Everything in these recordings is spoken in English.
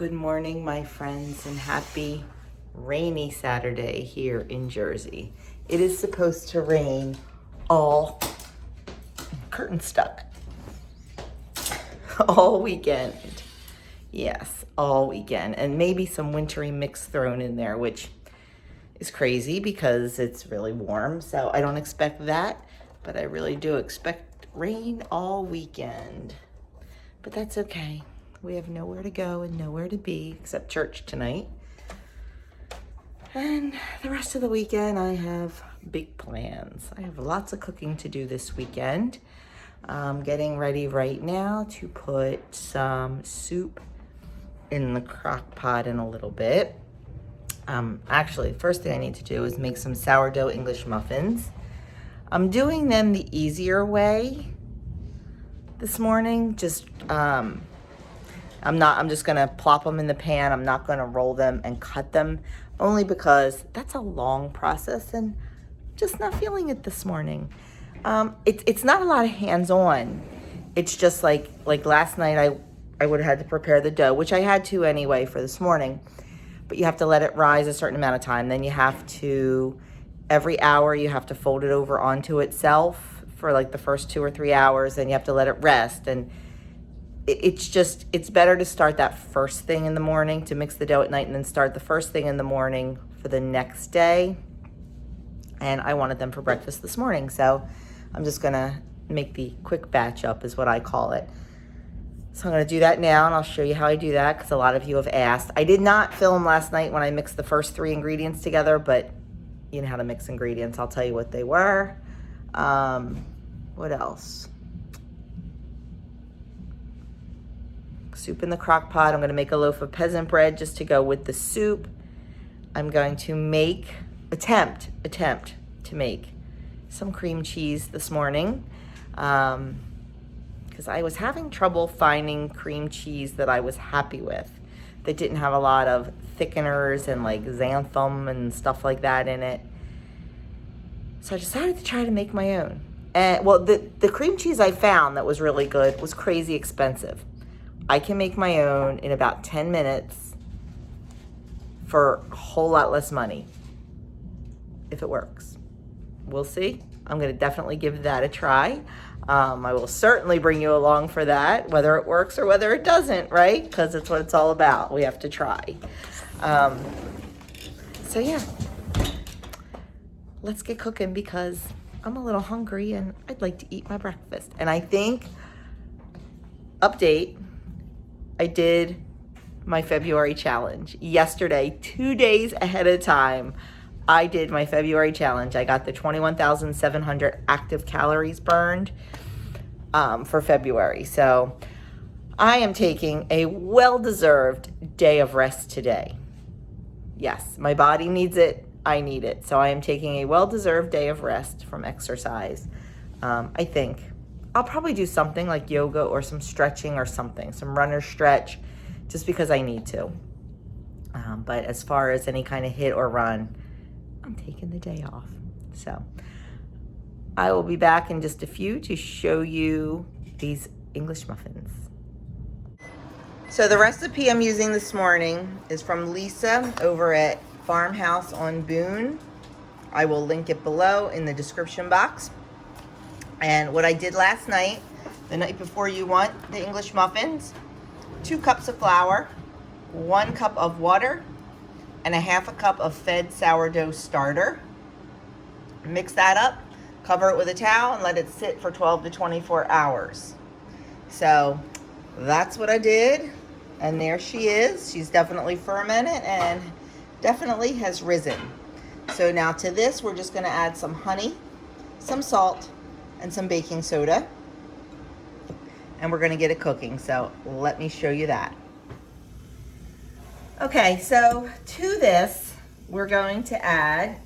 Good morning, my friends, and happy rainy Saturday here in Jersey. It is supposed to rain all curtain stuck all weekend. Yes, all weekend, and maybe some wintry mix thrown in there, which is crazy because it's really warm. So I don't expect that, but I really do expect rain all weekend. But that's okay. We have nowhere to go and nowhere to be except church tonight. And the rest of the weekend, I have big plans. I have lots of cooking to do this weekend. I'm getting ready right now to put some soup in the crock pot in a little bit. Actually, the first thing I need to do is make some sourdough English muffins. I'm doing them the easier way this morning. I'm just gonna plop them in the pan. I'm not gonna roll them and cut them, only because that's a long process and just not feeling it this morning. It's not a lot of hands-on. It's just like last night I would have had to prepare the dough, which I had to anyway for this morning, but you have to let it rise a certain amount of time. Then you have to, every hour you have to fold it over onto itself for like the first 2 or 3 hours, then you have to let it rest. And it's better to start that first thing in the morning to mix the dough at night and then start the first thing in the morning for the next day. And I wanted them for breakfast this morning, so I'm just gonna make the quick batch up is what I call it. So I'm gonna do that now, and I'll show you how I do that because a lot of you have asked. I did not film last night when I mixed the first 3 ingredients together, but you know how to mix ingredients. I'll tell you what they were. What else? Soup in the crock pot. I'm going to make a loaf of peasant bread just to go with the soup. I'm going to attempt to make some cream cheese this morning because I was having trouble finding cream cheese that I was happy with, that didn't have a lot of thickeners and like xanthan and stuff like that in it. So I decided to try to make my own. And well, the cream cheese I found that was really good was crazy expensive. I can make my own in about 10 minutes for a whole lot less money if it works. We'll see. I'm going to definitely give that a try. I will certainly bring you along for that, whether it works or whether it doesn't, right? Because it's what it's all about. We have to try. So yeah, let's get cooking because I'm a little hungry and I'd like to eat my breakfast. And I think, update, I did my February challenge yesterday, 2 days ahead of time. I did my February challenge. I got the 21,700 active calories burned for February. So I am taking a well-deserved day of rest today. Yes, my body needs it. I need it. So I am taking a well-deserved day of rest from exercise. I think I'll probably do something like yoga or some stretching or something, some runner stretch, just because I need to. But as far as any kind of hit or run, I'm taking the day off. So I will be back in just a few to show you these English muffins. So the recipe I'm using this morning is from Lisa over at Farmhouse on Boone. I will link it below in the description box. And what I did last night, the night before you want the English muffins, 2 cups of flour, 1 cup of water, and a half a cup of fed sourdough starter. Mix that up, cover it with a towel, and let it sit for 12 to 24 hours. So that's what I did. And there she is. She's definitely fermented and definitely has risen. So now to this, we're just gonna add some honey, some salt, and some baking soda, and we're gonna get it cooking. So let me show you that. Okay, so to this, we're going to add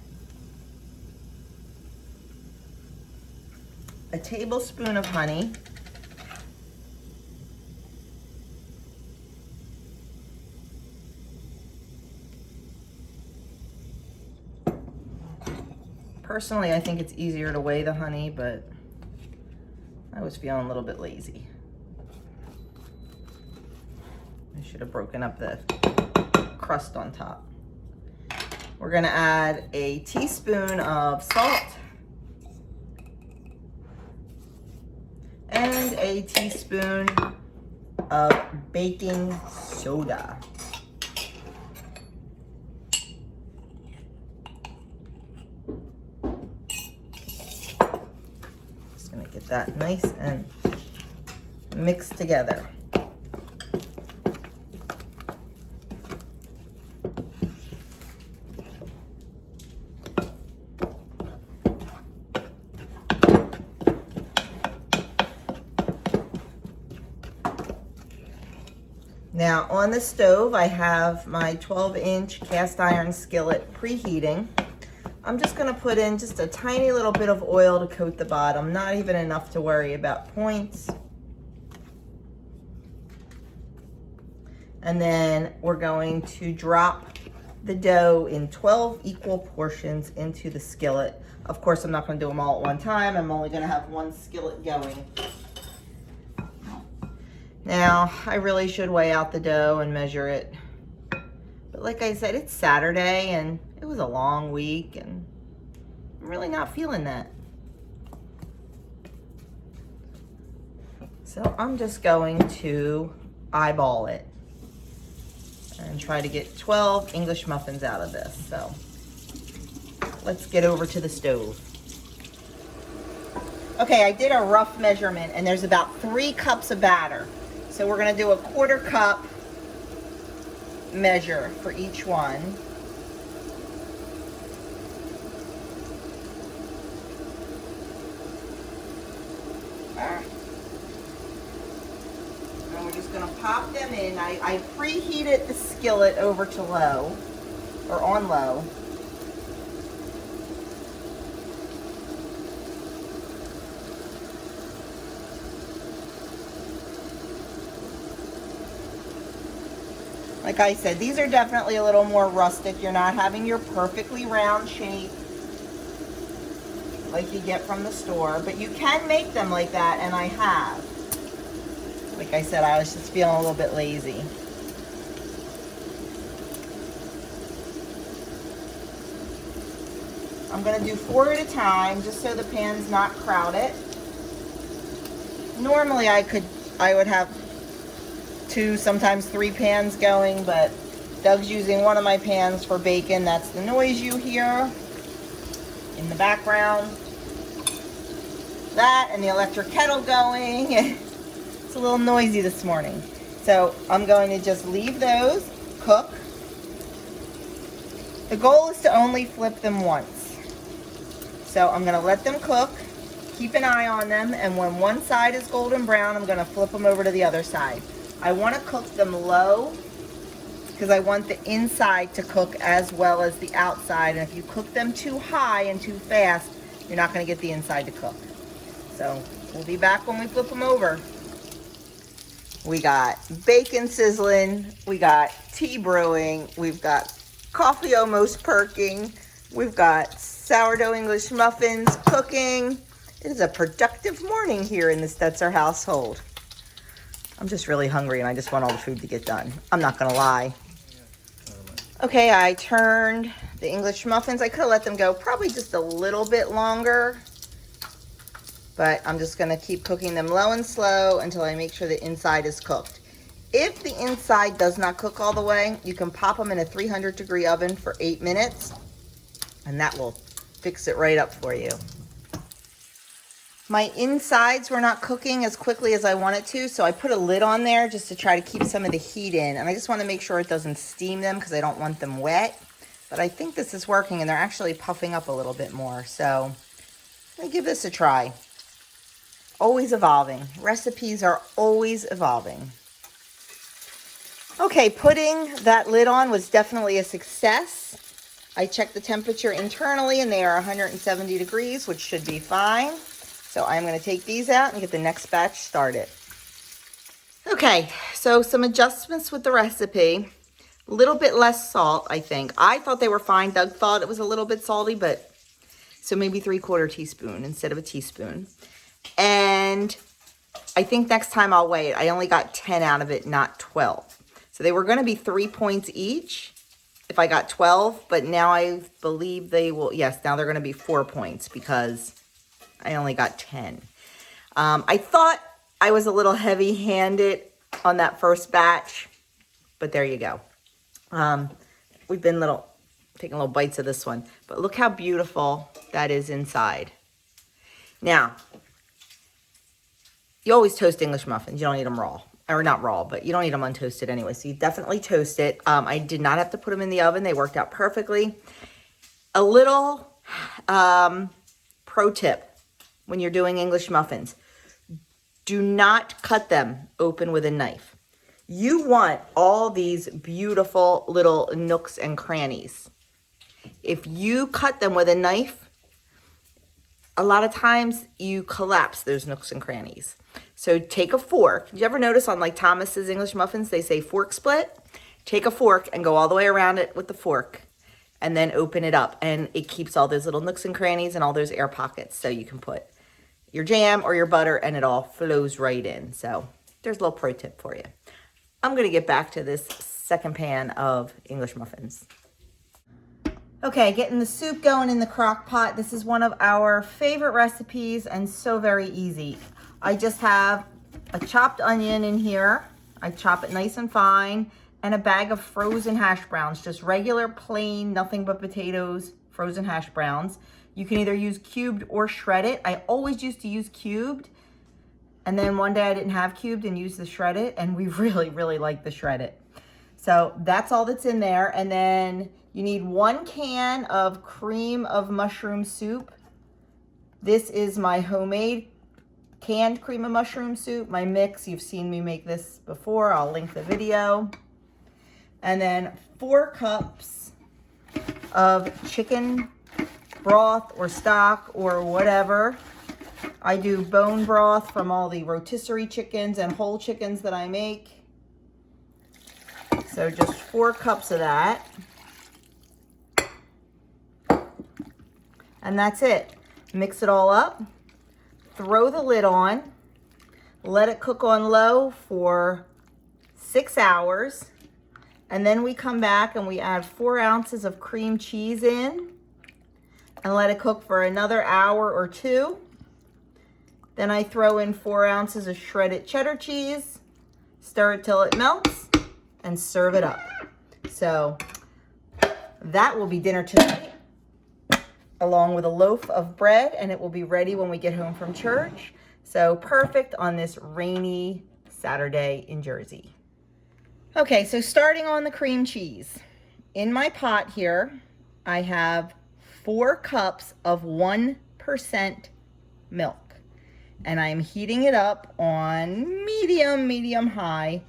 a tablespoon of honey, personally, I think it's easier to weigh the honey, but I was feeling a little bit lazy. I should have broken up the crust on top. We're gonna add a teaspoon of salt and a teaspoon of baking soda. Just gonna get that nice and mixed together. Now on the stove, I have my 12-inch cast iron skillet preheating. I'm just gonna put in just a tiny little bit of oil to coat the bottom, not even enough to worry about points. And then we're going to drop the dough in 12 equal portions into the skillet. Of course, I'm not gonna do them all at one time. I'm only gonna have one skillet going. Now, I really should weigh out the dough and measure it. But like I said, it's Saturday and it was a long week and I'm really not feeling that. So I'm just going to eyeball it and try to get 12 English muffins out of this. So let's get over to the stove. Okay, I did a rough measurement and there's about 3 cups of batter. So we're gonna do a 1/4 cup measure for each one. And we're just gonna pop them in. I preheated the skillet over to low, or on low. Like I said, these are definitely a little more rustic. You're not having your perfectly round shape like you get from the store, but you can make them like that, and I have. Like I said, I was just feeling a little bit lazy. I'm gonna do 4 at a time, just so the pan's not crowded. Normally I would have 2, sometimes 3 pans going, but Doug's using one of my pans for bacon. That's the noise you hear in the background. That and the electric kettle going. It's a little noisy this morning. So I'm going to just leave those cook. The goal is to only flip them once. So I'm gonna let them cook, keep an eye on them, and when one side is golden brown, I'm gonna flip them over to the other side. I want to cook them low because I want the inside to cook as well as the outside. And if you cook them too high and too fast, you're not going to get the inside to cook. So we'll be back when we flip them over. We got bacon sizzling. We got tea brewing. We've got coffee almost perking. We've got sourdough English muffins cooking. It is a productive morning here in the Stetzer household. I'm just really hungry and I just want all the food to get done. I'm not gonna lie. Okay, I turned the English muffins. I could have let them go probably just a little bit longer, but I'm just gonna keep cooking them low and slow until I make sure the inside is cooked. If the inside does not cook all the way, you can pop them in a 300-degree oven for 8 minutes, and that will fix it right up for you. My insides were not cooking as quickly as I wanted to, so I put a lid on there just to try to keep some of the heat in. And I just want to make sure it doesn't steam them because I don't want them wet. But I think this is working, and they're actually puffing up a little bit more. So let me give this a try. Always evolving. Recipes are always evolving. Okay, putting that lid on was definitely a success. I checked the temperature internally, and they are 170 degrees, which should be fine. So I'm going to take these out and get the next batch started. Okay, so some adjustments with the recipe. A little bit less salt, I think. I thought they were fine. Doug thought it was a little bit salty, but so maybe 3/4 teaspoon instead of a teaspoon. And I think next time I'll weigh it. I only got 10 out of it, not 12. So they were going to be 3 points each if I got 12, but now I believe they will, yes, now they're going to be 4 points because I only got 10. I thought I was a little heavy-handed on that first batch, but there you go. We've been taking little bites of this one, but look how beautiful that is inside. Now, you always toast English muffins. You don't eat them raw, or not raw, but you don't eat them untoasted anyway. So you definitely toast it. I did not have to put them in the oven. They worked out perfectly. A little pro tip when you're doing English muffins. Do not cut them open with a knife. You want all these beautiful little nooks and crannies. If you cut them with a knife, a lot of times you collapse those nooks and crannies. So take a fork. Did you ever notice on like Thomas's English muffins, they say fork split? Take a fork and go all the way around it with the fork and then open it up. And it keeps all those little nooks and crannies and all those air pockets. So you can put your jam or your butter and it all flows right in. So there's a little pro tip for you. I'm going to get back to this second pan of English muffins. Okay, getting the soup going in the crock pot. This is one of our favorite recipes and so very easy. I just have a chopped onion in here. I chop it nice and fine, and a bag of frozen hash browns, just regular, plain, nothing but potatoes, frozen hash browns. You can either use cubed or shredded. I always used to use cubed, and then one day I didn't have cubed and used the shredded, and we really, really like the shredded. So that's all that's in there. And then you need 1 can of cream of mushroom soup. This is my homemade canned cream of mushroom soup, my mix. You've seen me make this before. I'll link the video. And then 4 cups of chicken broth or stock or whatever. I do bone broth from all the rotisserie chickens and whole chickens that I make. So just 4 cups of that. And that's it. Mix it all up. Throw the lid on. Let it cook on low for 6 hours. And then we come back and we add 4 ounces of cream cheese in and let it cook for another hour or 2. Then I throw in 4 ounces of shredded cheddar cheese, stir it till it melts, and serve it up. So that will be dinner tonight, along with a loaf of bread, and it will be ready when we get home from church. So perfect on this rainy Saturday in Jersey. Okay, so starting on the cream cheese. In my pot here, I have 4 cups of 1% milk. And I'm heating it up on medium high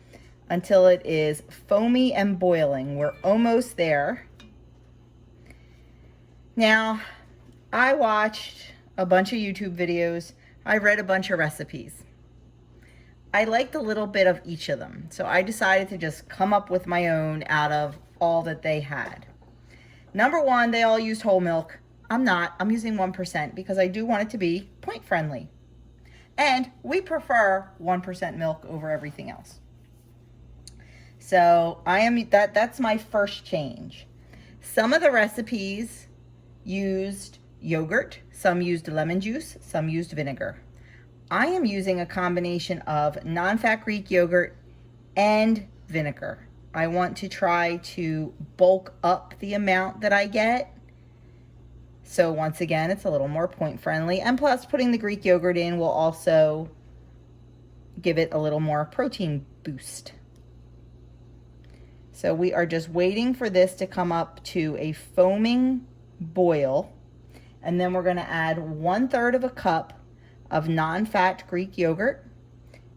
until it is foamy and boiling. We're almost there. Now, I watched a bunch of YouTube videos. I read a bunch of recipes. I liked a little bit of each of them. So I decided to just come up with my own out of all that they had. Number 1, they all used whole milk. I'm not. I'm using 1% because I do want it to be point friendly. And we prefer 1% milk over everything else. So that's my first change. Some of the recipes used yogurt, some used lemon juice, some used vinegar. I am using a combination of non-fat Greek yogurt and vinegar. I want to try to bulk up the amount that I get. So once again, it's a little more point friendly. And plus putting the Greek yogurt in will also give it a little more protein boost. So we are just waiting for this to come up to a foaming boil. And then we're going to add 1/3 of a cup of non-fat Greek yogurt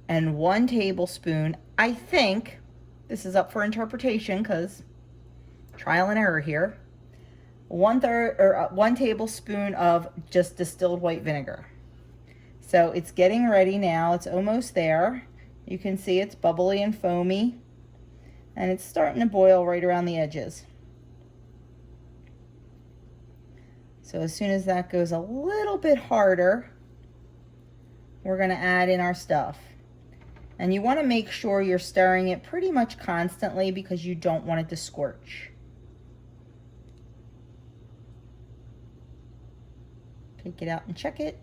and 1 tablespoon. I think this is up for interpretation because trial and error here. 1 tablespoon of just distilled white vinegar. So it's getting ready now. It's almost there. You can see it's bubbly and foamy, and it's starting to boil right around the edges. So as soon as that goes a little bit harder, we're going to add in our stuff. And you want to make sure you're stirring it pretty much constantly because you don't want it to scorch. Take it out and check it.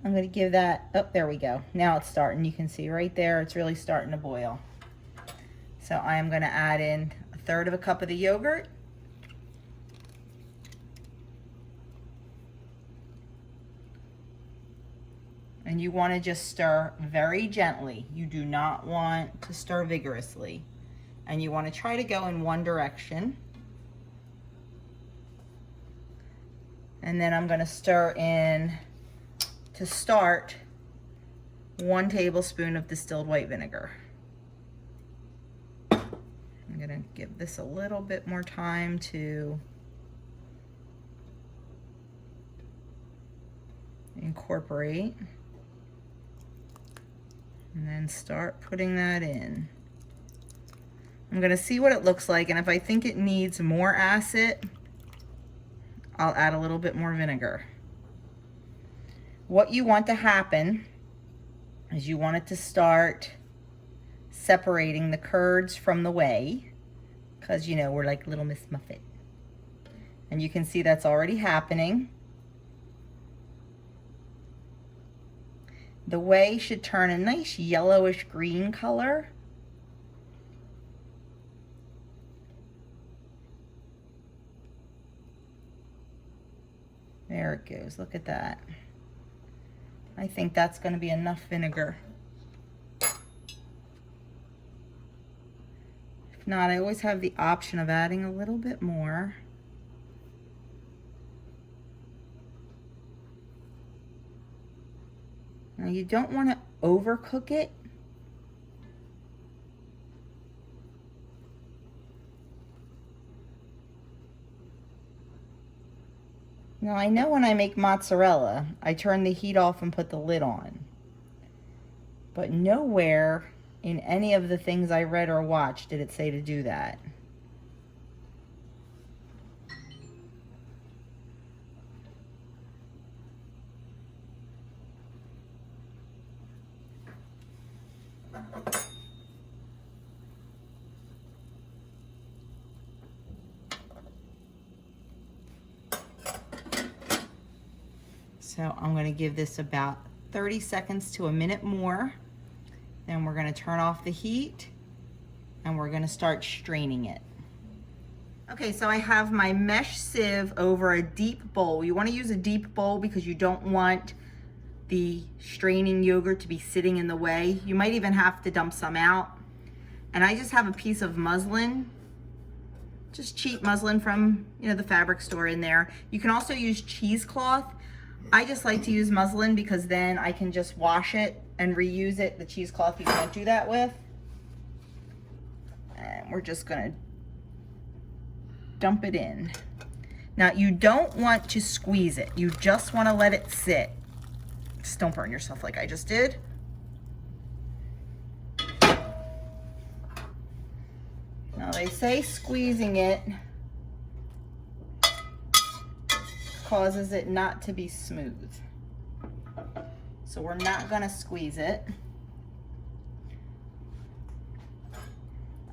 I'm going to give that, oh, there we go. Now it's starting. You can see right there, it's really starting to boil. So I am going to add in 1/3 of a cup of the yogurt. And you want to just stir very gently. You do not want to stir vigorously. And you want to try to go in one direction. And then I'm going to stir in, to start, 1 tablespoon of distilled white vinegar. I'm going to give this a little bit more time to incorporate. And then start putting that in. I'm going to see what it looks like, and if I think it needs more acid, I'll add a little bit more vinegar. What you want to happen is you want it to start separating the curds from the whey, because you know we're like Little Miss Muffet. And you can see that's already happening. The whey should turn a nice yellowish green color. There it goes, look at that. I think that's going to be enough vinegar. If not, I always have the option of adding a little bit more. Now you don't want to overcook it. Now I know when I make mozzarella, I turn the heat off and put the lid on. But nowhere in any of the things I read or watched did it say to do that. So I'm going to give this about 30 seconds to a minute more. Then we're going to turn off the heat and we're going to start straining it. Okay, so I have my mesh sieve over a deep bowl. You want to use a deep bowl because you don't want the straining yogurt to be sitting in the way. You might even have to dump some out. And I just have a piece of muslin, just cheap muslin from, you know, the fabric store in there. You can also use cheesecloth. I just like to use muslin because then I can just wash it and reuse it. The cheesecloth you can't do that with. And we're just gonna dump it in. Now you don't want to squeeze it. You just want to let it sit. Just don't burn yourself like I just did. Now they say squeezing it causes it not to be smooth. So we're not gonna squeeze it.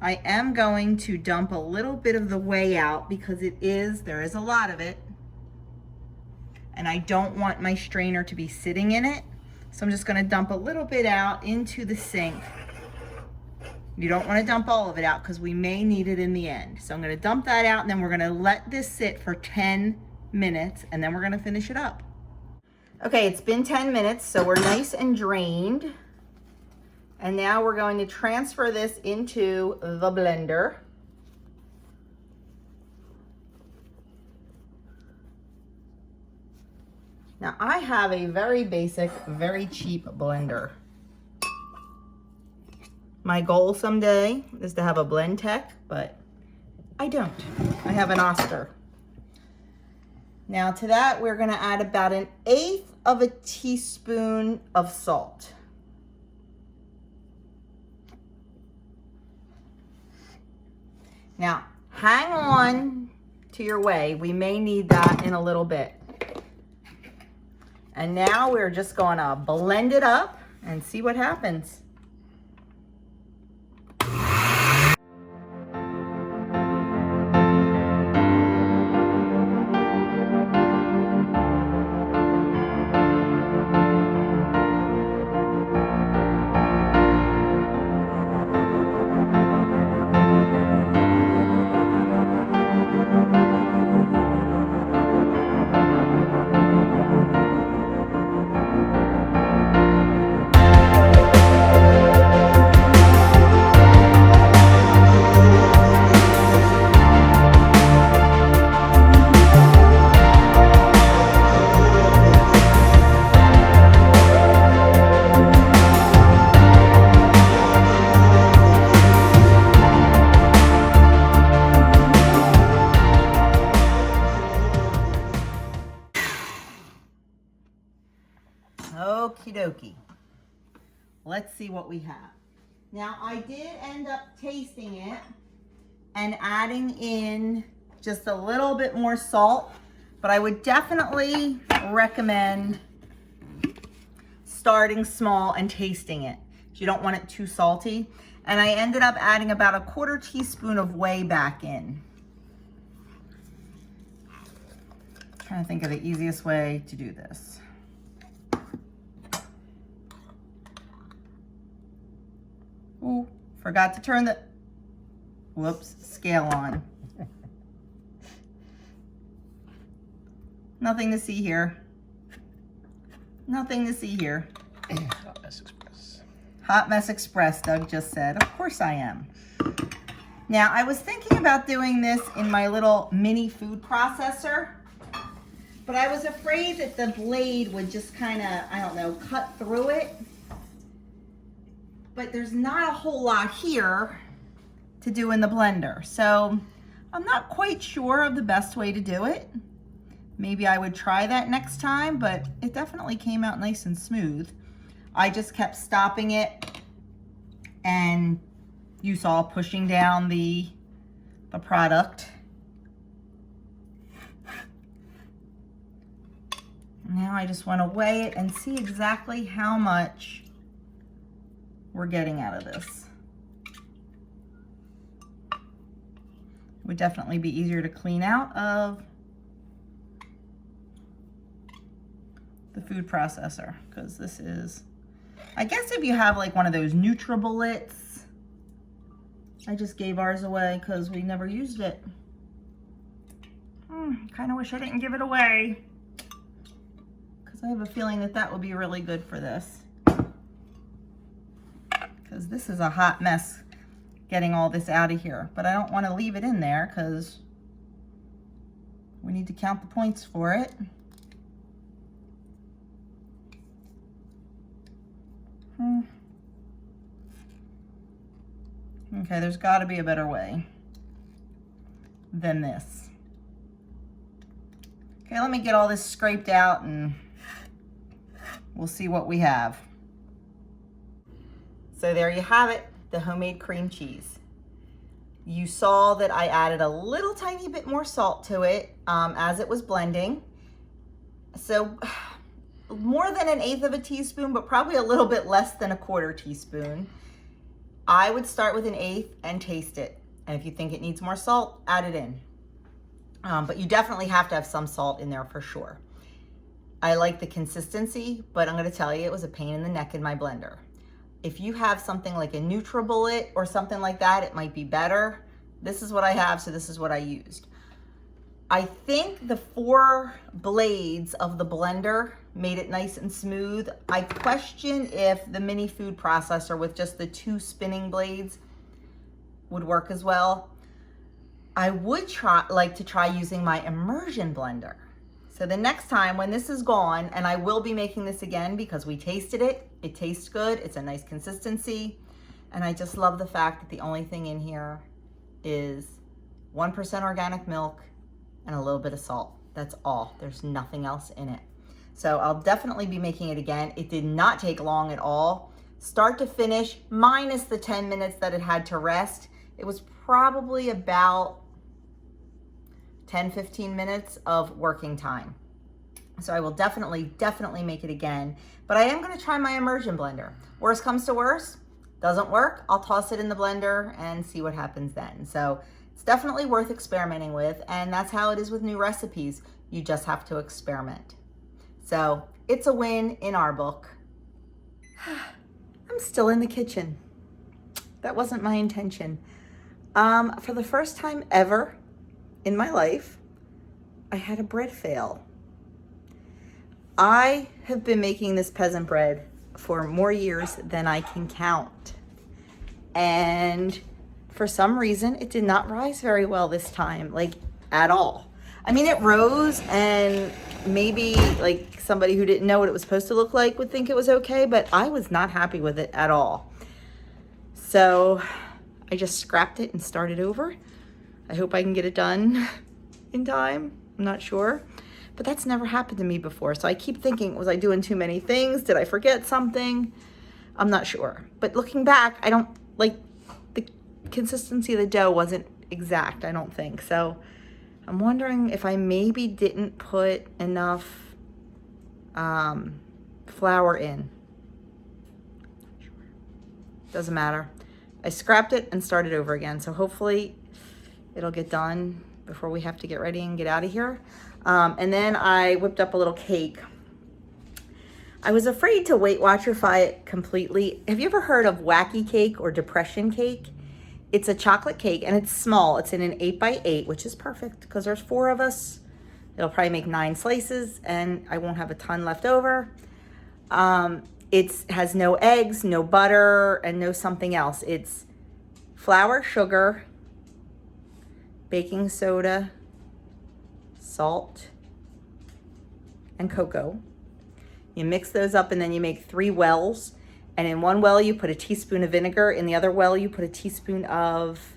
I am going to dump a little bit of the whey out because there is a lot of it. And I don't want my strainer to be sitting in it. So I'm just gonna dump a little bit out into the sink. You don't wanna dump all of it out because we may need it in the end. So I'm gonna dump that out and then we're gonna let this sit for 10 minutes and then we're gonna finish it up. Okay, it's been 10 minutes, so we're nice and drained. And now we're going to transfer this into the blender. Now I have a very basic, very cheap blender. My goal someday is to have a blend tech, but I don't. I have an Oscar. Now to that, we're gonna add about 1/8 of a teaspoon of salt. Now, hang on to your whey. We may need that in a little bit. And now we're just gonna blend it up and see what happens. Okie dokie. Let's see what we have. Now I did end up tasting it and adding in just a little bit more salt, but I would definitely recommend starting small and tasting it. You don't want it too salty. And I ended up adding about a 1/4 teaspoon of whey back in. Trying to think of the easiest way to do this. Ooh, forgot to turn the, whoops, scale on. Nothing to see here. Nothing to see here. Hot Mess Express. Hot Mess Express, Doug just said. Of course I am. Now, I was thinking about doing this in my little mini food processor, but I was afraid that the blade would just kind of, I don't know, cut through it. But there's not a whole lot here to do in the blender. So I'm not quite sure of the best way to do it. Maybe I would try that next time, but it definitely came out nice and smooth. I just kept stopping it, and you saw pushing down the product. Now I just want to weigh it and see exactly how much we're getting out of this. It would definitely be easier to clean out of the food processor, because this is, I guess if you have like one of those NutriBullets, I just gave ours away because we never used it. Kind of wish I didn't give it away, because I have a feeling that that would be really good for this. Because this is a hot mess getting all this out of here. But I don't want to leave it in there because we need to count the points for it. Okay, there's got to be a better way than this. Okay, let me get all this scraped out and we'll see what we have. So there you have it, the homemade cream cheese. You saw that I added a little tiny bit more salt to it as it was blending. So more than 1/8 of a teaspoon, but probably a little bit less than a 1/4 teaspoon. I would start with 1/8 and taste it. And if you think it needs more salt, add it in. But you definitely have to have some salt in there for sure. I like the consistency, but I'm gonna tell you, it was a pain in the neck in my blender. If you have something like a NutriBullet or something like that, it might be better. This is what I have, so this is what I used. I think the 4 blades of the blender made it nice and smooth. I question if the mini food processor with just the 2 spinning blades would work as well. I would like to try using my immersion blender. So the next time when this is gone, and I will be making this again because we tasted it, it tastes good, it's a nice consistency, and I just love the fact that the only thing in here is 1% organic milk and a little bit of salt. That's all. There's nothing else in it. So I'll definitely be making it again. It did not take long at all. Start to finish, minus the 10 minutes that it had to rest, it was probably about 10-15 minutes of working time. So I will definitely make it again. But I am going to try my immersion blender. Worst comes to worst, doesn't work, I'll toss it in the blender and see what happens then. So it's definitely worth experimenting with, and that's how it is with new recipes. You just have to experiment. So it's a win in our book. I'm still in the kitchen. That wasn't my intention. For the first time ever in my life, I had a bread fail. I have been making this peasant bread for more years than I can count. And for some reason, it did not rise very well this time, like at all. I mean, it rose, and maybe like somebody who didn't know what it was supposed to look like would think it was okay, but I was not happy with it at all. So I just scrapped it and started over. I hope I can get it done in time. I'm not sure, but that's never happened to me before. So I keep thinking, was I doing too many things? Did I forget something? I'm not sure. But looking back, I don't like the consistency of the dough wasn't exact, I don't think. So I'm wondering if I maybe didn't put enough flour in. Doesn't matter. I scrapped it and started over again. So hopefully it'll get done before we have to get ready and get out of here. And then I whipped up a little cake. I was afraid to Weight Watcherify it completely. Have you ever heard of wacky cake or depression cake? It's a chocolate cake and it's small. It's in an 8x8, which is perfect because there's 4 of us. It'll probably make 9 slices and I won't have a ton left over. It has no eggs, no butter, and no something else. It's flour, sugar, baking soda, salt, and cocoa. You mix those up and then you make 3 wells. And in one well, you put a teaspoon of vinegar. In the other well, you put a teaspoon of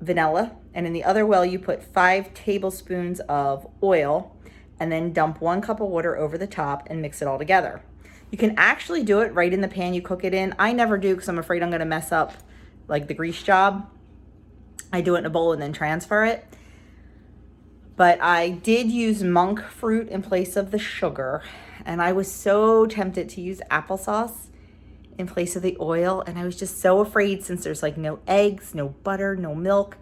vanilla. And in the other well, you put 5 tablespoons of oil and then dump 1 cup of water over the top and mix it all together. You can actually do it right in the pan you cook it in. I never do because I'm afraid I'm going to mess up like the grease job. I do it in a bowl and then transfer it. But I did use monk fruit in place of the sugar. And I was so tempted to use applesauce in place of the oil. And I was just so afraid, since there's like no eggs, no butter, no milk.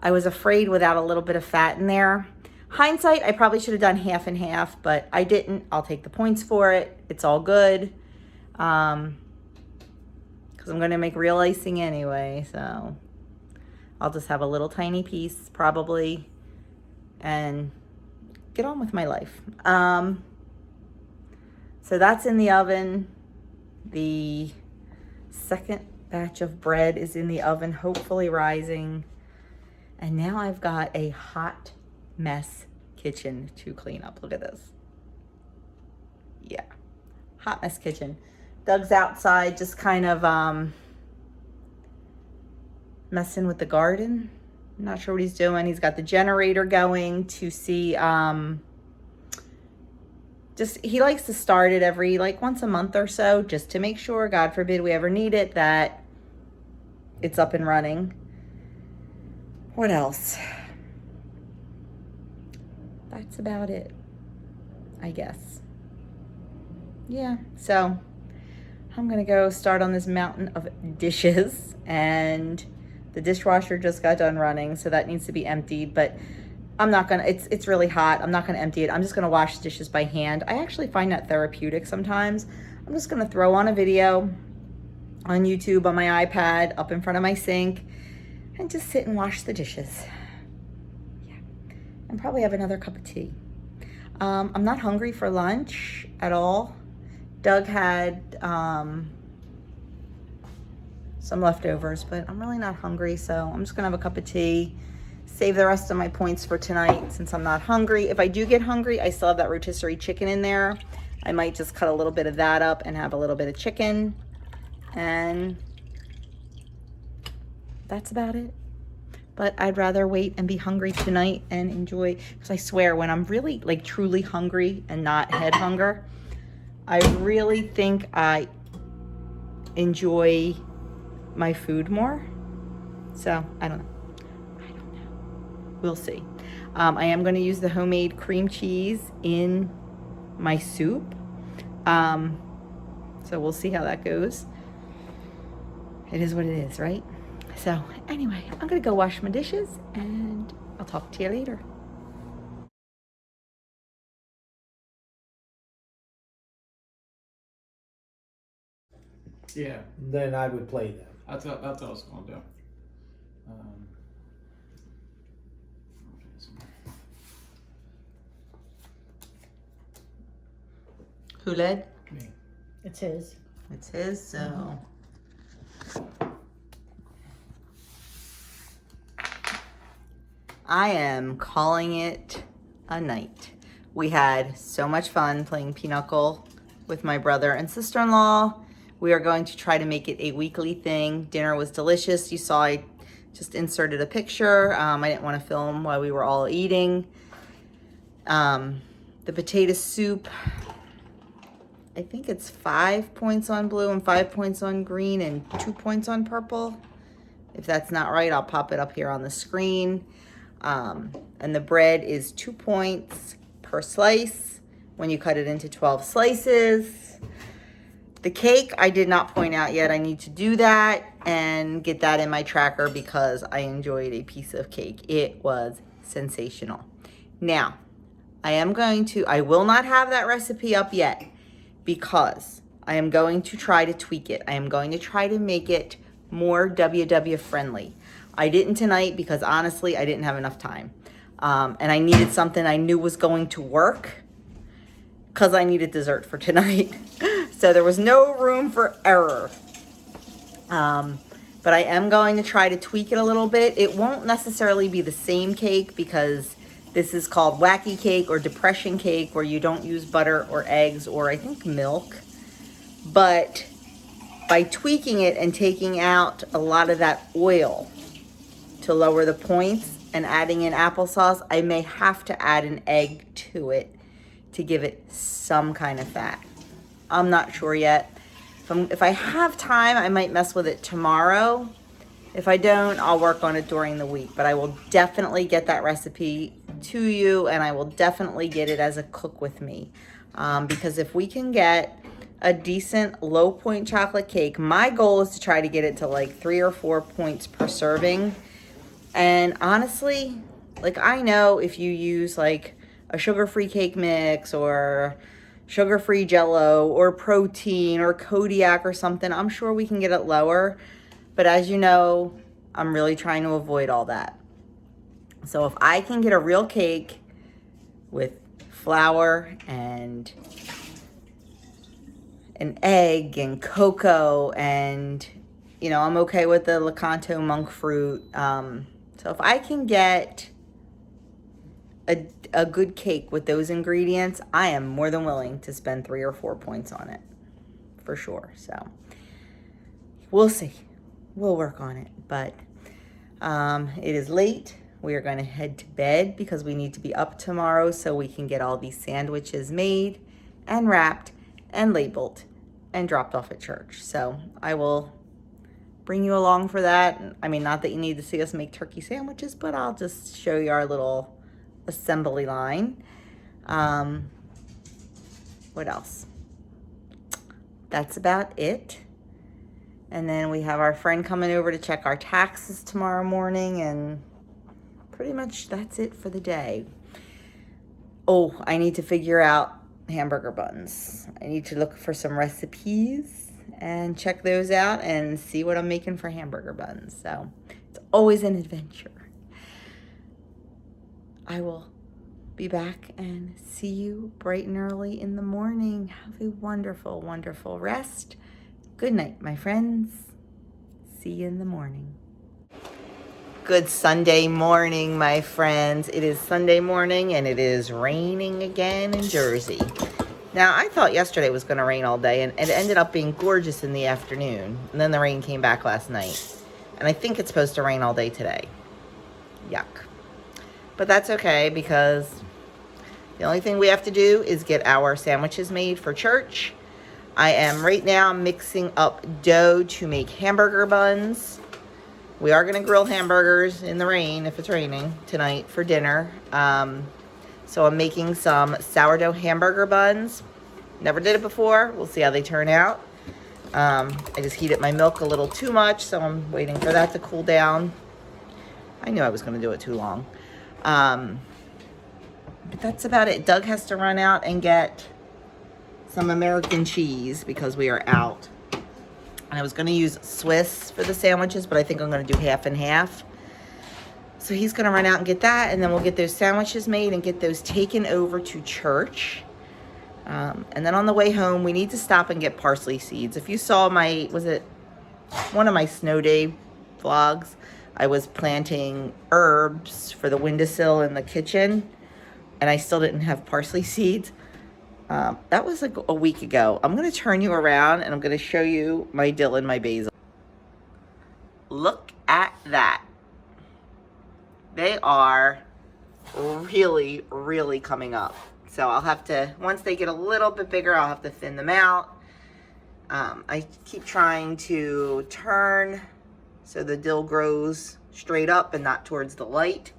I was afraid without a little bit of fat in there. Hindsight, I probably should have done half and half, but I didn't. I'll take the points for it. It's all good. Because I'm going to make real icing anyway. So I'll just have a little tiny piece probably and get on with my life. So that's in the oven. The second batch of bread is in the oven, hopefully rising. And now I've got a hot mess kitchen to clean up. Look at this. Yeah, hot mess kitchen. Doug's outside just kind of messing with the garden. I'm not sure what he's doing. He's got the generator going to see, he likes to start it every like once a month or so, just to make sure, God forbid we ever need it, that it's up and running. What else? That's about it, I guess. Yeah, so I'm gonna go start on this mountain of dishes, and the dishwasher just got done running, so that needs to be emptied, but I'm not gonna, it's really hot. I'm not gonna empty it. I'm just gonna wash dishes by hand. I actually find that therapeutic sometimes. I'm just gonna throw on a video on YouTube on my iPad up in front of my sink and just sit and wash the dishes. Yeah, and probably have another cup of tea. I'm not hungry for lunch at all. Doug had some leftovers, but I'm really not hungry, so I'm just gonna have a cup of tea. Save the rest of my points for tonight since I'm not hungry. If I do get hungry, I still have that rotisserie chicken in there. I might just cut a little bit of that up and have a little bit of chicken. And that's about it. But I'd rather wait and be hungry tonight and enjoy, because I swear when I'm really like truly hungry and not head hunger, I really think I enjoy my food more. So I don't know. We'll see. I am going to use the homemade cream cheese in my soup. So we'll see how that goes. It is what it is, right? So anyway, I'm going to go wash my dishes and I'll talk to you later. Yeah, Then I would play them. that's what I was gonna do. Who led? Me. It's his. It's his, so. I am calling it a night. We had so much fun playing pinochle with my brother and sister-in-law. We are going to try to make it a weekly thing. Dinner was delicious. You saw I just inserted a picture. I didn't want to film while we were all eating. The potato soup, I think it's 5 points on blue and 5 points on green and 2 points on purple. If that's not right, I'll pop it up here on the screen. And the bread is 2 points per slice when you cut it into 12 slices. The cake, I did not point out yet. I need to do that and get that in my tracker because I enjoyed a piece of cake. It was sensational. Now, I will not have that recipe up yet because I am going to try to tweak it. I am going to try to make it more WW friendly. I didn't tonight because honestly, I didn't have enough time. And I needed something I knew was going to work because I needed dessert for tonight. So there was no room for error. But I am going to try to tweak it a little bit. It won't necessarily be the same cake because this is called wacky cake or depression cake where you don't use butter or eggs or I think milk. But by tweaking it and taking out a lot of that oil to lower the points and adding in applesauce, I may have to add an egg to it to give it some kind of fat. I'm not sure yet. If I have time, I might mess with it tomorrow. If I don't, I'll work on it during the week. But I will definitely get that recipe to you, and I will definitely get it as a cook with me. Because if we can get a decent low point chocolate cake, my goal is to try to get it to like 3 or 4 points per serving. And honestly, like I know if you use like a sugar-free cake mix or sugar-free Jell-O or protein or Kodiak or something, I'm sure we can get it lower. But as you know, I'm really trying to avoid all that. So if I can get a real cake with flour and an egg and cocoa and, you know, I'm okay with the Lakanto monk fruit. So if I can get a good cake with those ingredients, I am more than willing to spend 3 or 4 points on it for sure. So we'll see. We'll work on it. But it is late. We are going to head to bed because we need to be up tomorrow so we can get all these sandwiches made and wrapped and labeled and dropped off at church. So I will bring you along for that. I mean, not that you need to see us make turkey sandwiches, but I'll just show you our little assembly line. What else? That's about it. And then we have our friend coming over to check our taxes tomorrow morning, and pretty much that's it for the day. Oh, I need to figure out hamburger buns. I need to look for some recipes and check those out and see what I'm making for hamburger buns. So it's always an adventure. I will be back and see you bright and early in the morning. Have a wonderful, wonderful rest. Good night, my friends. See you in the morning. Good Sunday morning, my friends. It is Sunday morning and it is raining again in Jersey. Now, I thought yesterday was going to rain all day, and it ended up being gorgeous in the afternoon. And then the rain came back last night. And I think it's supposed to rain all day today. Yuck. But that's okay because the only thing we have to do is get our sandwiches made for church. I am right now mixing up dough to make hamburger buns. We are going to grill hamburgers in the rain if it's raining tonight for dinner. So I'm making some sourdough hamburger buns. Never did it before. We'll see how they turn out. I just heated my milk a little too much, so I'm waiting for that to cool down. I knew I was going to do it too long. But that's about it. Doug has to run out and get some American cheese because we are out. And I was going to use Swiss for the sandwiches, but I think I'm going to do half and half. So he's going to run out and get that, and then we'll get those sandwiches made and get those taken over to church. And then on the way home, we need to stop and get parsley seeds. If you saw one of my snow day vlogs, I was planting herbs for the windowsill in the kitchen, and I still didn't have parsley seeds. That was like a week ago. I'm going to turn you around, and I'm going to show you my dill and my basil. Look at that. They are really, really coming up. So I'll have to, once they get a little bit bigger, I'll have to thin them out. I keep trying to turn so the dill grows straight up and not towards the light.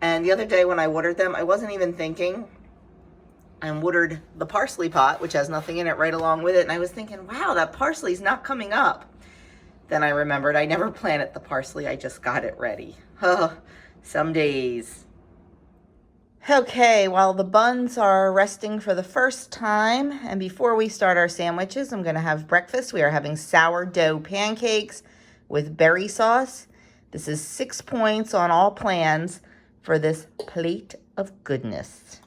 And the other day when I watered them, I wasn't even thinking. I watered the parsley pot, which has nothing in it, right along with it. And I was thinking, wow, that parsley's not coming up. Then I remembered I never planted the parsley. I just got it ready. Some days. Okay, while the buns are resting for the first time, and before we start our sandwiches, I'm going to have breakfast. We are having sourdough pancakes with berry sauce. This is 6 points on all plans for this plate of goodness.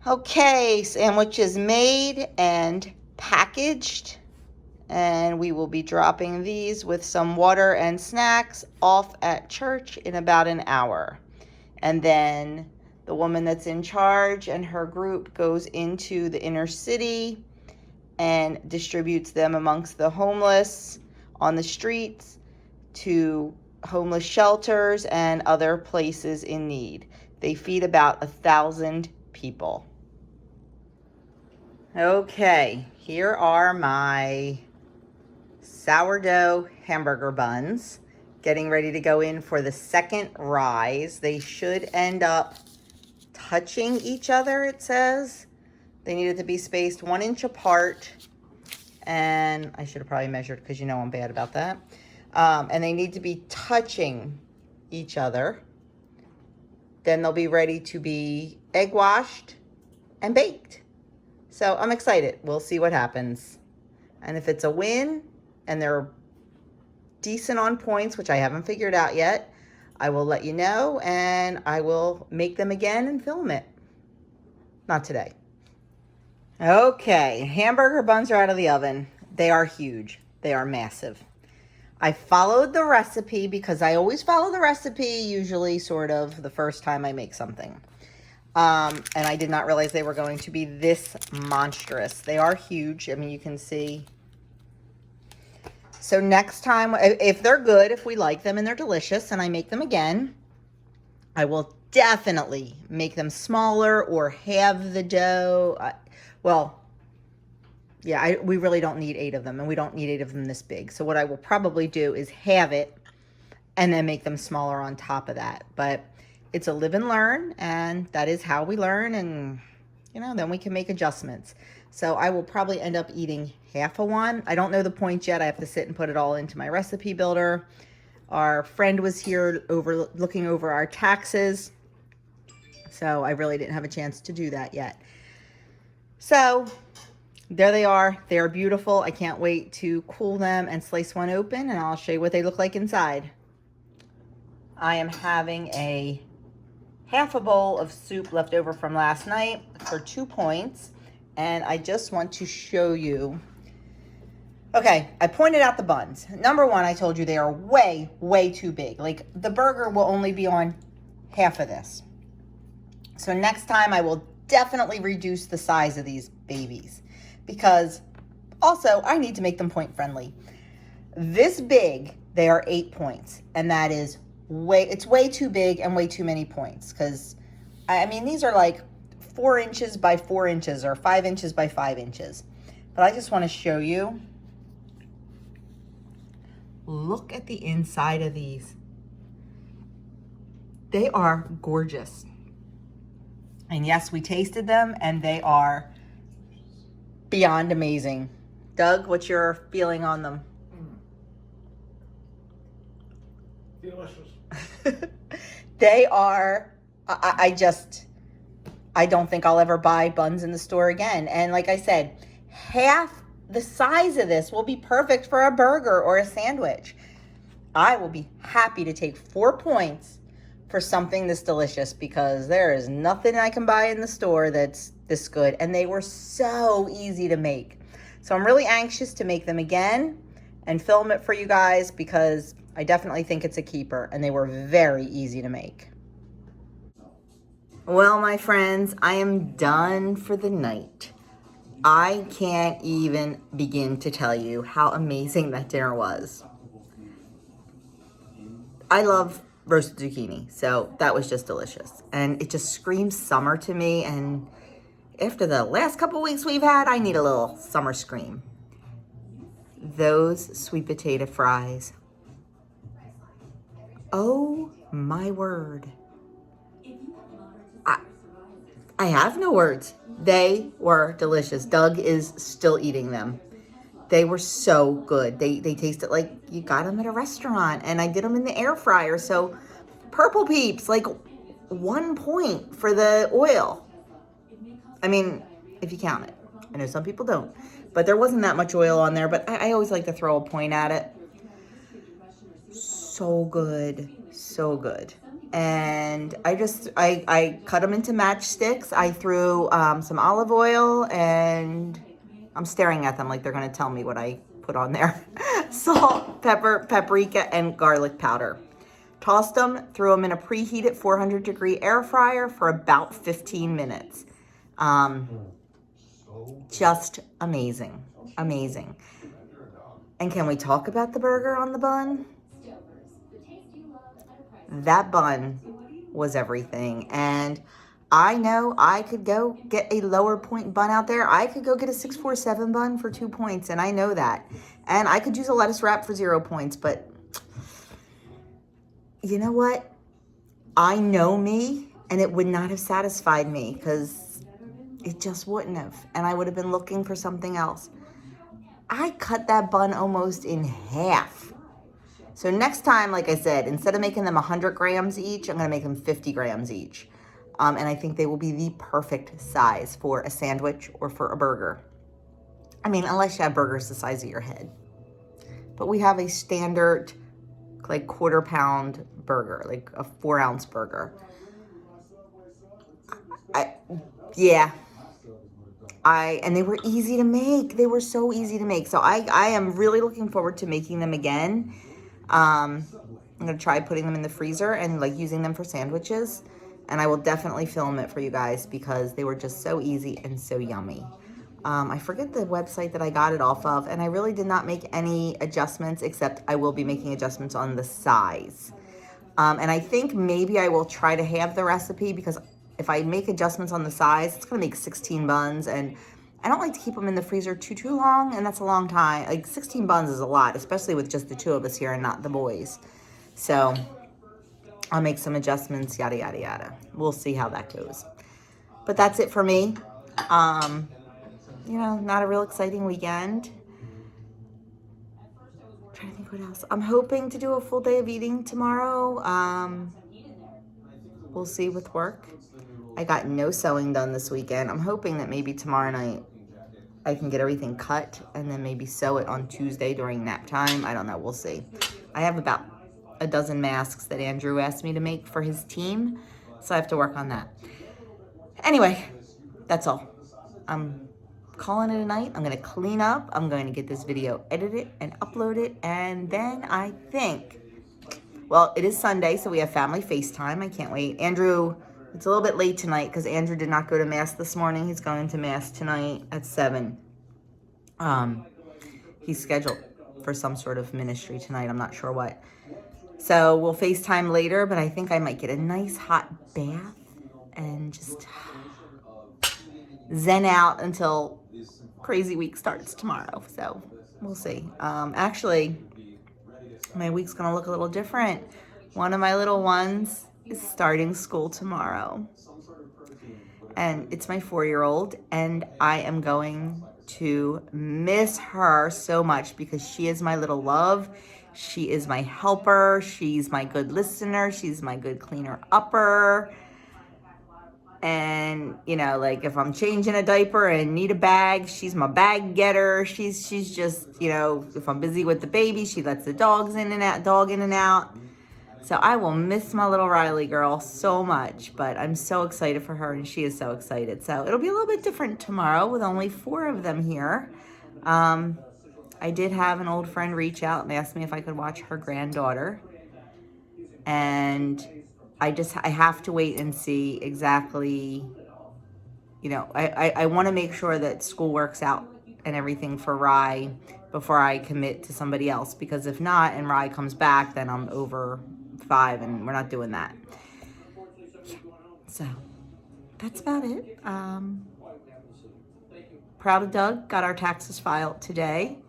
Okay, sandwiches made and packaged, and we will be dropping these with some water and snacks off at church in about an hour. And then the woman that's in charge and her group goes into the inner city and distributes them amongst the homeless on the streets, to homeless shelters and other places in need. They feed about 1,000 people. Okay, here are my sourdough hamburger buns, getting ready to go in for the second rise. They should end up touching each other, it says. They needed to be spaced 1 inch apart, and I should have probably measured because you know I'm bad about that. And they need to be touching each other. Then they'll be ready to be egg washed and baked. So I'm excited. We'll see what happens. And if it's a win and they're decent on points, which I haven't figured out yet, I will let you know, and I will make them again and film it. Not today. Okay, hamburger buns are out of the oven. They are huge. They are massive. I followed the recipe because I always follow the recipe, usually sort of the first time I make something. And I did not realize they were going to be this monstrous. They are huge. I mean, you can see. So next time, if they're good, if we like them and they're delicious and I make them again, I will definitely make them smaller or halve the dough. We really don't need 8 of them, and we don't need 8 of them this big. So what I will probably do is halve it and then make them smaller on top of that. But it's a live and learn, and that is how we learn, and then we can make adjustments. So I will probably end up eating half of one. I don't know the points yet. I have to sit and put it all into my recipe builder. Our friend was here looking over our taxes So I really didn't have a chance to do that yet. So there they are. They are beautiful. I can't wait to cool them and slice one open, and I'll show you what they look like inside. I am having a half a bowl of soup left over from last night for 2 points, and I just want to show you. Okay, I pointed out the buns. Number one, I told you they are way, way too big. Like, the burger will only be on half of this. So next time I will definitely reduce the size of these babies, because also I need to make them point friendly. This big, they are 8 points, and that is it's way too big and way too many points, because I mean, these are like 4 inches by 4 inches or 5 inches by 5 inches. But I just want to show you. Look at the inside of these. They are gorgeous. And yes, we tasted them, and they are beyond amazing. Doug, what's your feeling on them? Delicious. They are, I don't think I'll ever buy buns in the store again. And like I said, half the size of this will be perfect for a burger or a sandwich. I will be happy to take 4 points for something this delicious, because there is nothing I can buy in the store that's this good. And they were so easy to make. So I'm really anxious to make them again and film it for you guys, because I definitely think it's a keeper, and they were very easy to make. Well, my friends, I am done for the night. I can't even begin to tell you how amazing that dinner was. I love roasted zucchini, so that was just delicious. And it just screams summer to me, and after the last couple weeks we've had, I need a little summer scream. Those sweet potato fries. Oh my word. I have no words. They were delicious. Doug is still eating them. They were so good. They tasted like you got them at a restaurant, and I did them in the air fryer. So Purple Peeps, like 1 point for the oil. I mean, if you count it. I know some people don't, but there wasn't that much oil on there, but I always like to throw a point at it. So good, so good. And I cut them into matchsticks. I threw some olive oil, and I'm staring at them like they're gonna tell me what I put on there. Salt, pepper, paprika, and garlic powder. Tossed them, threw them in a preheated 400-degree air fryer for about 15 minutes. Just amazing, amazing. And can we talk about the burger on the bun? That bun was everything. And I know I could go get a lower point bun out there. I could go get a 647 bun for 2 points, and I know that. And I could use a lettuce wrap for 0 points, but you know what? I know me, and it would not have satisfied me, because it just wouldn't have. And I would have been looking for something else. I cut that bun almost in half. So next time, like I said, instead of making them 100 grams each, I'm going to make them 50 grams each. And I think they will be the perfect size for a sandwich or for a burger. I mean, unless you have burgers the size of your head. But we have a standard, like, 1/4 pound burger, like a 4-ounce burger. And they were easy to make. They were so easy to make. So I am really looking forward to making them again. I'm going to try putting them in the freezer and like using them for sandwiches. And I will definitely film it for you guys, because they were just so easy and so yummy. I forget the website that I got it off of, and I really did not make any adjustments, except I will be making adjustments on the size. And I think maybe I will try to have the recipe, because if I make adjustments on the size, it's going to make 16 buns, and I don't like to keep them in the freezer too long, and that's a long time. Like 16 buns is a lot, especially with just the 2 of us here and not the boys. So I'll make some adjustments, yada, yada, yada. We'll see how that goes. But that's it for me. You know, not a real exciting weekend. I'm trying to think what else. I'm hoping to do a full day of eating tomorrow. We'll see with work. I got no sewing done this weekend. I'm hoping that maybe tomorrow night I can get everything cut and then maybe sew it on Tuesday during nap time. I don't know. We'll see. I have about a dozen masks that Andrew asked me to make for his team, so I have to work on that. Anyway, that's all. I'm calling it a night. I'm going to clean up. I'm going to get this video edited and upload it, and then I think, well, it is Sunday, so we have family FaceTime. I can't wait. Andrew, it's a little bit late tonight because Andrew did not go to Mass this morning. He's going to Mass tonight at 7. He's scheduled for some sort of ministry tonight. I'm not sure what. So we'll FaceTime later, but I think I might get a nice hot bath and just zen out until crazy week starts tomorrow. So we'll see. Actually, my week's going to look a little different. One of my little ones is starting school tomorrow. And it's my 4-year-old, and I am going to miss her so much because she is my little love. She is my helper. She's my good listener. She's my good cleaner upper. And, you know, like if I'm changing a diaper and need a bag, she's my bag getter. She's just, you know, if I'm busy with the baby, she lets the dog in and out. So I will miss my little Riley girl so much, but I'm so excited for her and she is so excited. So it'll be a little bit different tomorrow with only 4 of them here. I did have an old friend reach out and ask me if I could watch her granddaughter. And I have to wait and see exactly, you know, I want to make sure that school works out and everything for Rye before I commit to somebody else. Because if not, and Rye comes back, then I'm over 5 and we're not doing that. Yeah. So that's about it. Proud of Doug, got our taxes filed today.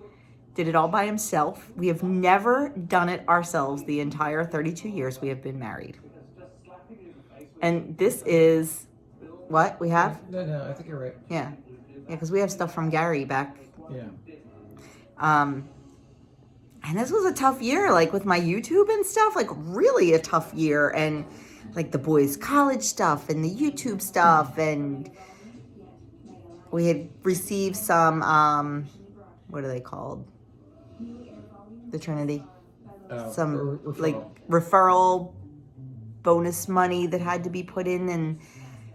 Did it all by himself. We have never done it ourselves the entire 32 years we have been married. And this is what we have? No, I think you're right. Yeah, because we have stuff from Gary back. Yeah. And this was a tough year, like with my YouTube and stuff, like really a tough year. And like the boys' college stuff and the YouTube stuff. And we had received some, what are they called? The Trinity. Some referral. like referral bonus money that had to be put in. And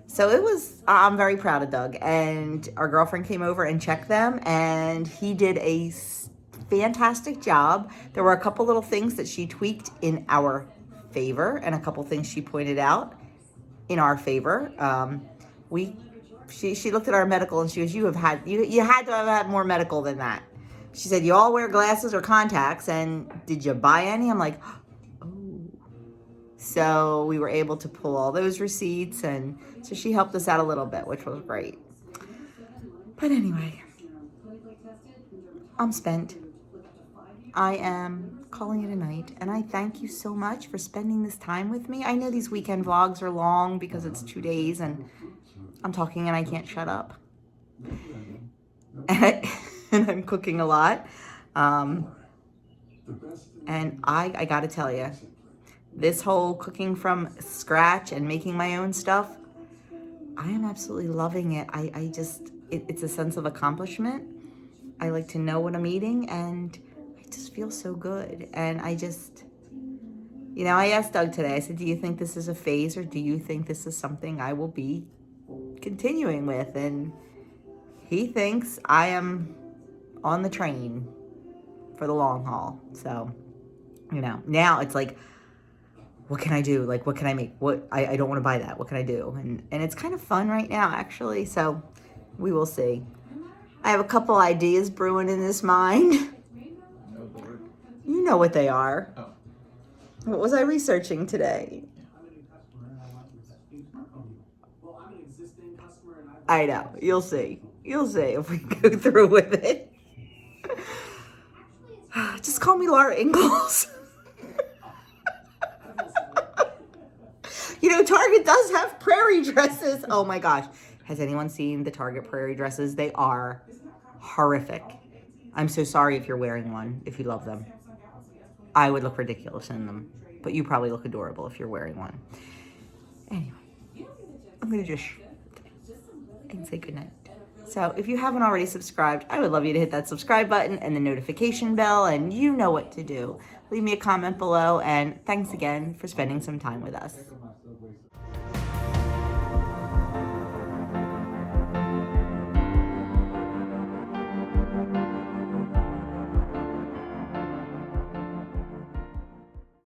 so it was, I'm very proud of Doug. And our girlfriend came over and checked them, and he did a fantastic job. There were a couple little things that she tweaked in our favor and a couple things she pointed out in our favor. She looked at our medical and she goes, you had to have had more medical than that. She said, you all wear glasses or contacts, and did you buy any? I'm like, oh. So we were able to pull all those receipts, and so she helped us out a little bit, which was great. But anyway, I'm spent. I am calling it a night, and I thank you so much for spending this time with me. I know these weekend vlogs are long because it's 2 days, and I'm talking and I can't shut up. And I'm cooking a lot. And I gotta tell you, this whole cooking from scratch and making my own stuff, I am absolutely loving it. It's a sense of accomplishment. I like to know what I'm eating, and I just feel so good. And I asked Doug today, I said, do you think this is a phase, or do you think this is something I will be continuing with? And he thinks I am on the train for the long haul. So, now it's like, what can I do? Like, what can I make? I don't want to buy that. What can I do? And it's kind of fun right now, actually. So we will see. I have a couple ideas brewing in this mind. Oh, Lord. You know what they are. Oh. What was I researching today? I know. You'll see. You'll see if we go through with it. Just call me Laura Ingalls. Target does have prairie dresses. Oh my gosh. Has anyone seen the Target prairie dresses? They are horrific. I'm so sorry if you're wearing one, if you love them. I would look ridiculous in them, but you probably look adorable if you're wearing one. Anyway, I'm gonna just and say goodnight. So if you haven't already subscribed, I would love you to hit that subscribe button and the notification bell, and you know what to do. Leave me a comment below, and thanks again for spending some time with us.